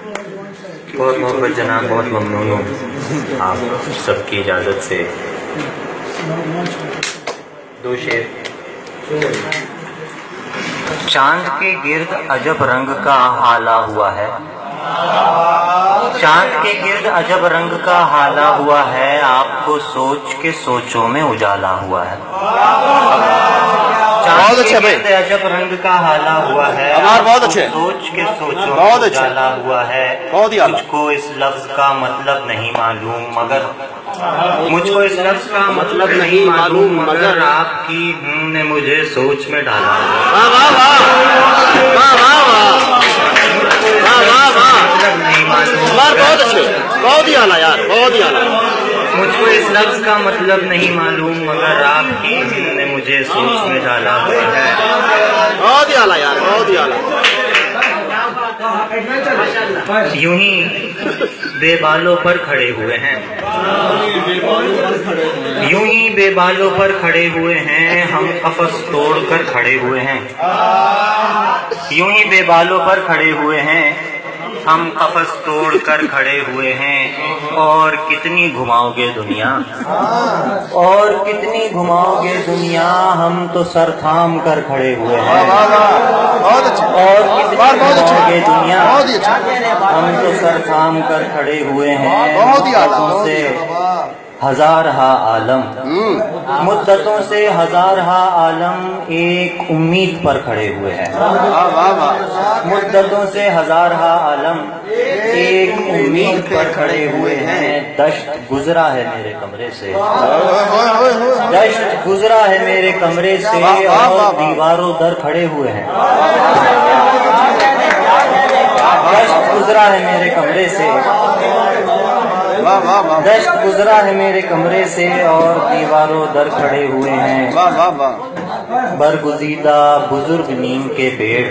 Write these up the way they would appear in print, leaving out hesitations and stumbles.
بہت محبت جناب، بہت ممنون ہوں آپ سب کی اجازت سے دو شعر۔ چاند کے گرد عجب رنگ کا حالہ ہوا ہے، چاند کے گرد عجب رنگ کا حالہ ہوا ہے، آپ کو سوچ کے سوچوں میں اجالا ہوا ہے۔ چاند کے گرد عجب رنگ کا حالہ ہوا ہے، بہت اچھے، سوچ کے سوچوں میں اجالا ہوا ہے۔ مجھ کو اس لفظ کا مطلب نہیں معلوم مگر مجھ کو اس لفظ کا مطلب نہیں معلوم مگر آپ کی نے مجھے سوچ میں ڈالا۔ بہت ہی اعلیٰ یار، بہت ہی اعلیٰ۔ مجھ کو اس لفظ کا مطلب نہیں معلوم مگر آپ کی نے مجھے سوچ میں ڈالا ہوا ہے۔ بہت ہی اعلیٰ یار، بہت ہی اعلیٰ۔ یوں ہی بے بالوں پر کھڑے ہوئے ہیں، یوں ہی بے بالوں پر کھڑے ہوئے ہیں، ہم قفس توڑ کر کھڑے ہوئے ہیں، یوں ہی بے بالوں پر کھڑے ہوئے ہیں، ہم قفس توڑ کر کھڑے ہوئے ہیں، اور کتنی گھماؤ گے دنیا، اور کتنی گھماؤ گے دنیا، ہم تو سر تھام کر کھڑے ہوئے ہیں، اور کتنی گھماؤ گے دنیا، ہم تو سر تھام کر کھڑے ہوئے ہیں، مدتوں سے ہزارہا عالم، مدتوں سے ہزارہا عالم ایک امید پر کھڑے ہوئے ہیں، مدتوں سے ہزارہا عالم ایک امید پر کھڑے ہوئے ہیں، دشت گزرا ہے میرے کمرے سے، دشت گزرا ہے میرے کمرے سے، اور دیواروں در کھڑے ہوئے ہیں، دشت گزرا ہے میرے کمرے سے، دشت گزرا ہے میرے کمرے سے، اور دیواروں در کھڑے ہوئے ہیں، برگزیدہ بزرگ نیم کے پیڑ،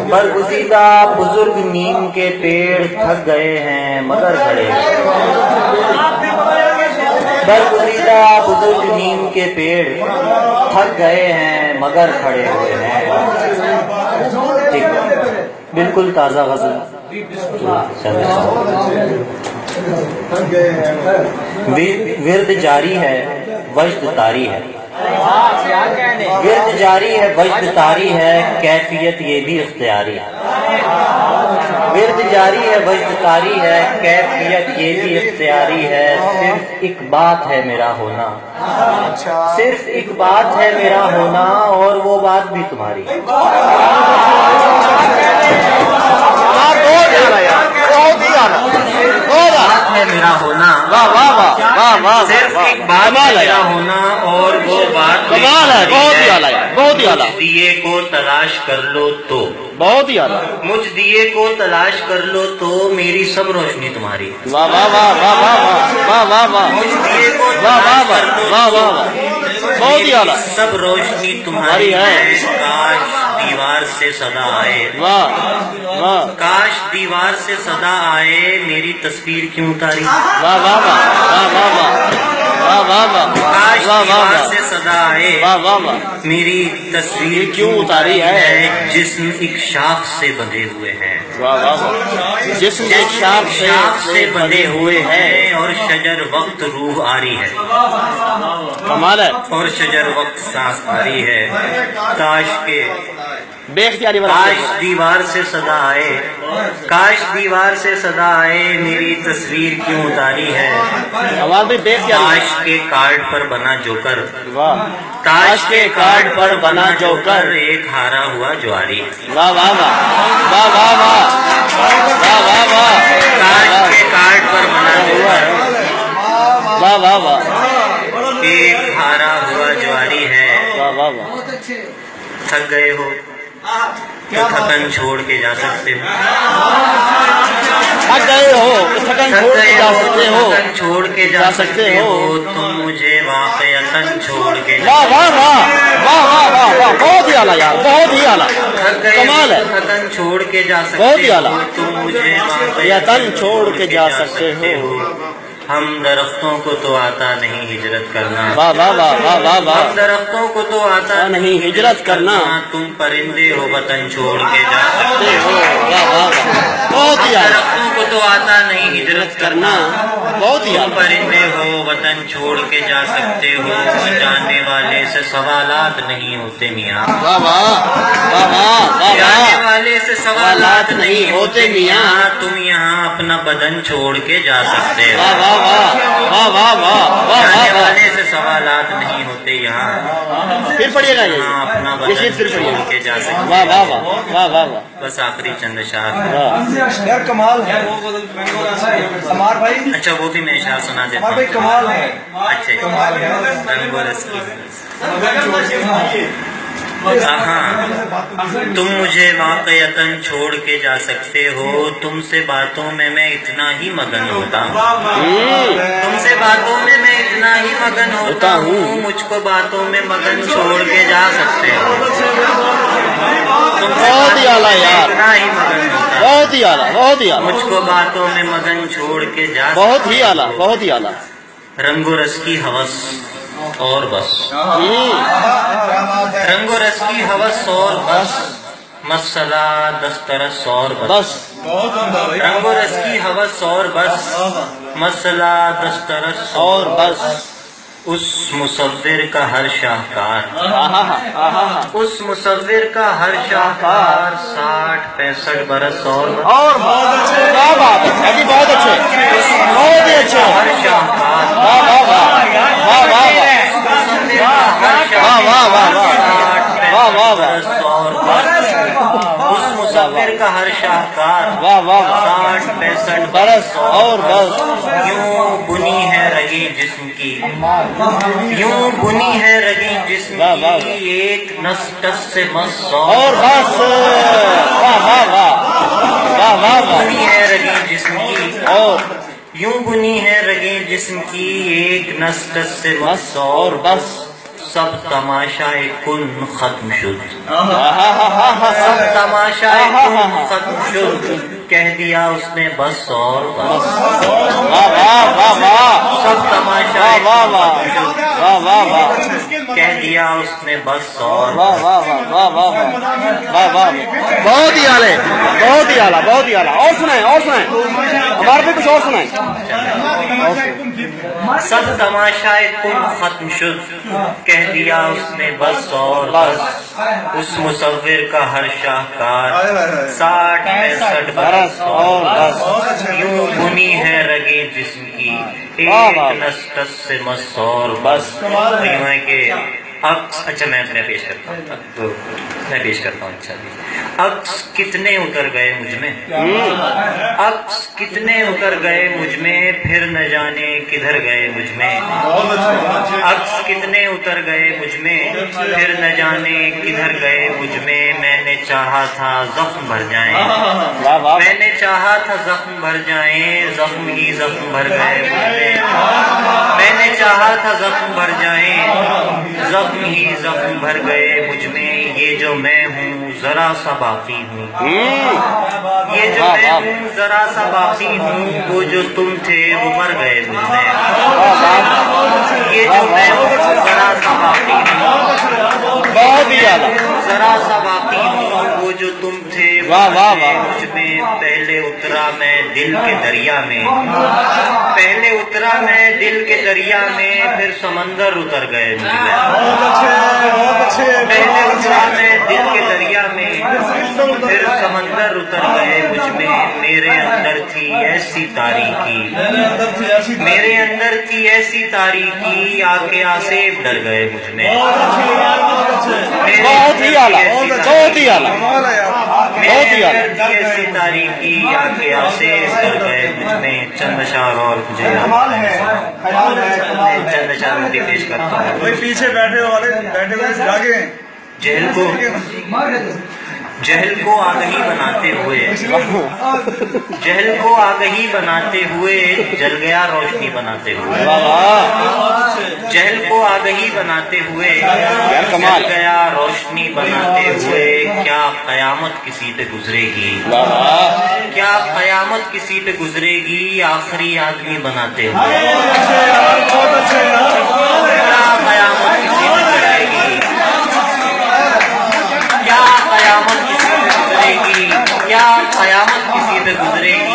برگزیدہ بزرگ نیم کے پیڑ تھک گئے ہیں مگر کھڑے ہوئے ہیں، برگزیدہ بزرگ نیم کے پیڑ تھک گئے ہیں مگر کھڑے ہوئے ہیں۔ بالکل تازہ غزل، ورد جاری ہے وجد طاری ہے، ورد جاری ہے وجد طاری ہے، کیفیت یہ بھی اختیاری ہے، ورد جاری ہے وجد طاری ہے، کیفیت یہ بھی اختیاری ہے، صرف ایک بات ہے میرا ہونا، صرف ایک بات ہے میرا ہونا، اور وہ بات بھی تمہاری ہے، میرا ہونا، صرف ایک بات میرا ہونا، اور وہ بات بہت ہی اعلیٰ، دیے کو تلاش کر لو تو، بہت ہی اعلیٰ، مجھ دیے کو تلاش کر لو تو میری سب روشنی تمہاری، واہ واہ واہ واہ واہ واہ واہ، مجھ دیے کو تلاش کر لو تو بہت ہی اعلیٰ، سب روشنی تمہاری ہے، کاش دیوار سے صدا آئے، واہ واہ، کاش دیوار سے صدا آئے، میری تصویر کیوں اتاری، واہ واہ واہ واہ واہ واہ واہ واہ، کاش دیوار سے صدا آئے، واہ واہ واہ، میری تصویر کیوں اتاری ہے، جسم ایک شاخ سے بندھے ہوئے ہیں، واہ واہ واہ، جسم ایک شاخ سے بندھے ہوئے ہیں، اور شجر وقت روح آری ہے، کمال ہے، اور شجر وقت سانس آری ہے، کاش کے بے اختیاری کاش دیوار سے صدا آئے، کاش دیوار سے صدا آئے، میری تصویر کیوں اتاری ہے، آواز بھی بے اختیاری، تاش کے کارڈ پر بنا جوکر، واہ، تاش کے کارڈ پر بنا جوکر، ایک ہارا ہوا جواری، واہ واہ واہ واہ واہ واہ واہ واہ واہ، تاش کے کارڈ پر بنا جوکر، واہ واہ واہ، ایک ہارا ہوا جواری ہے، واہ واہ واہ، تھک گئے ہو تو تھکن چھوڑ کے جا سکتے ہو، تھک گئے ہو تو تھکن چھوڑ کے جا سکتے ہو، تھکن چھوڑ کے جا سکتے ہو، تم مجھے واقعتاً چھوڑ کے جا واہ واہ واہ واہ واہ واہ واہ، بہت ہی اعلیٰ یار، بہت ہی اعلیٰ، کمال ہے، تھکن چھوڑ کے جا بہت سکتے ہی ہو، اعلیٰ، تم مجھے واقعتاً چھوڑ کے جا سکتے ہو، ہم درختوں کو تو آتا نہیں ہجرت کرنا، واہ واہ واہ واہ واہ واہ، ہم درختوں کو تو آتا نہیں ہجرت کرنا، تم پرندے ہو وطن چھوڑ کے جا سکتے ہو، واہ واہ واہ ہی اعلیٰ درختوں کو تو آتا نہیں ہجرت کرنا، بہت ہی تم اعلیٰ پرندے ہو وطن چھوڑ کے جا سکتے ہو، جاننے والے سے سوالات نہیں ہوتے میاں، واہ واہ واہ واہ جاننے واہ والے سے سوالات نہیں ہوتے میاں، تم یہاں اپنا بدن چھوڑ کے جا سکتے ہو، واہ واہ واہ واہ واہ واہ جاننے واہ والے سے سوالات نہیں ہوتے یہاں، پھر پڑھیے گا یہاں اپنا یہ بدن شیر پھر چھوڑ پڑھیے کے جا سکتے واہ واہ ہو۔ واہ واہ واہ واہ بس آخری چند اشعار، یار کمال ہے ہمار بھائی، اچھا وہ بھی میں اشعار سنا دیتا ہمار بھائی ہوں۔ کمال ہے، اچھا کمال ہے۔ رنگ و رس کی ہاں، تم مجھے واقعتاً چھوڑ کے جا سکتے ہو، تم سے باتوں میں میں اتنا ہی مگن ہوتا ہوں، تم سے باتوں میں میں اتنا ہی مگن ہوتا ہوں، مجھ کو باتوں میں مگن چھوڑ کے جا سکتے ہو، تم سے بہت ہی اعلیٰ یار، اتنا ہی مگن ہوتا ہوں، بہت ہی اعلیٰ بہت ہی اعلیٰ مجھ کو باتوں میں مگن چھوڑ کے جا بہت ہی اعلیٰ بہت ہی اعلیٰ رنگ و رس کی ہوس اور بس، رنگ و رس کی ہوس اور بس، مسئلہ دسترس اور بس، رنگ و رس کی ہوس اور بس، مسئلہ دسترس اور بس اس مصور کا ہر شاہکار، اس مصور کا ہر شاہکار 60-65 برس اور بس، کیا بات ہے جی، بہت اچھے بہت ہی اچھے ہر شاہکار واہ واہ واہ واہ واہ واہ واہ واہ واہ واہ واہ اس مصور کا ہر شاہکار واہ واہ 60-65 برس اور بس یوں بنی ہے رگی جسم کی، یوں بنی ہے رگی جسم واہ واہ کی، ایک نس ٹس سے مس اور بس واہ واہ واہ واہ واہ واہ بنی ہے رگی جسم کی، اور یوں بنی ہے رگی جسم کی، ایک نس ٹس سے مس بس اور بس سب تماشائے کن ختم شد، سب تماشائے کن ختم شد، کہہ دیا اس نے بس اور بس، واہ واہ واہ واہ سب تماشائے واہ واہ واہ واہ واہ کہہ دیا اس نے بس اور واہ واہ واہ واہ واہ واہ واہ بہت ہی اعلیٰ بہت ہی اعلیٰ بہت ہی اعلیٰ اور سنائیں ہمارے بھی کچھ اور سنائیں سب تماشائے کن ختم شد، کہہ دیا اس نے بس اور بس، اس مصور کا ہر شاہکار 60-65 برس اور بس، یوں بنی ہے رگے جسم کی، ایک نس ٹس سے مس اور بس، یوں ہے کہ اچھا میں پیش کرتا ہوں اچھا جی، عکس کتنے اتر گئے مجھ میں، عکس کتنے اتر گئے مجھ میں، پھر نہ جانے کدھر گئے مجھ میں، عکس کتنے اتر گئے مجھ میں، پھر نہ جانے کدھر گئے مجھ میں نے چاہا تھا زخم بھر جائیں، میں نے چاہا تھا زخم بھر جائیں، زخم ہی زخم بھر گئے مجھ میں نے چاہا تھا زخم بھر جائیں، زخم ہی زخم بھر گئے مجھ میں، یہ جو میں ہوں ذرا سا باقی ہوں، یہ جو میں ہوں ذرا سا باقی ہوں، وہ جو تم تھے وہ مر گئے مجھ میں، یہ جو میں ہوں ذرا سا باقی ہوں، بہت ہی اعلیٰ ذرا سا باقی ہوں، وہ جو تم تھے واہ واہ واہ مجھ میں، پہلے اترا میں دل کے دریا میں، پہلے اترا میں دل کے دریا میں، پھر سمندر اتر گئے مجھ میں، پہلے اترا میں دل کے دریا میں، پھر سمندر اتر گئے مجھ میں، میرے اندر تھی ایسی تاریکی، میرے اندر تھی ایسی تاریکی، آ کے آصف ڈر گئے مجھ میں، بہت ہی اعلیٰ بہت ہی اعلیٰ میرے اندر تھی ایسی تاریکی، آ کے آصف ڈر گئے مجھ میں، چند اشعار اور مجھے چند اشعار میں پیش کرتا ہوں۔ پیچھے بیٹھے ہوئے آگے جہل کو آگہی بناتے ہوئے، جہل کو آگہی بناتے ہوئے، جل گیا روشنی بناتے ہوئے، جہل کو آگہی بناتے ہوئے، جل گیا روشنی بناتے ہوئے، کیا قیامت کسی پہ گزرے گی، کیا قیامت کسی پہ گزرے گی، آخری آدمی بناتے ہوئے، کیا قیامت کسی پہ گزرے گی، کیا قیامت کسی پہ گزرے گی، کیا قیامت کسی پہ گزرے گی،